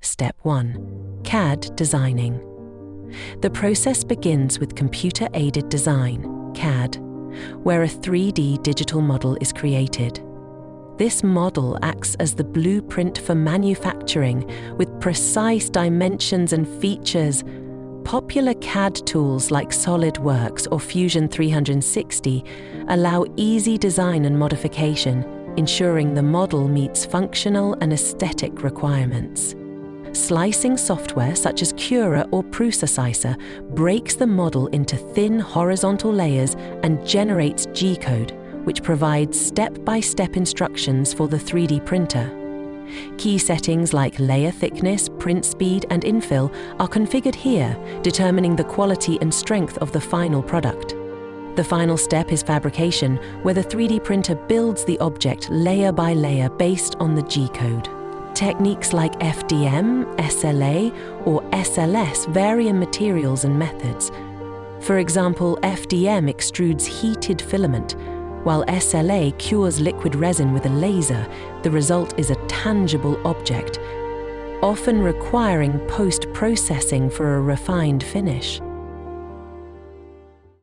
Step 1. CAD Designing. The process begins with computer-aided design, CAD, where a 3D digital model is created. This model acts as the blueprint for manufacturing with precise dimensions and features. Popular CAD tools like SolidWorks or Fusion 360 allow easy design and modification, ensuring the model meets functional and aesthetic requirements. Slicing software such as Cura or Prusa breaks the model into thin horizontal layers and generates G-code, which provides step-by-step instructions for the 3D printer. Key settings like layer thickness, print speed, and infill are configured here, determining the quality and strength of the final product. The final step is fabrication, where the 3D printer builds the object layer by layer based on the G-code. Techniques like FDM, SLA, or SLS vary in materials and methods. For example, FDM extrudes heated filament, while SLA cures liquid resin with a laser. The result is a tangible object, often requiring post-processing for a refined finish.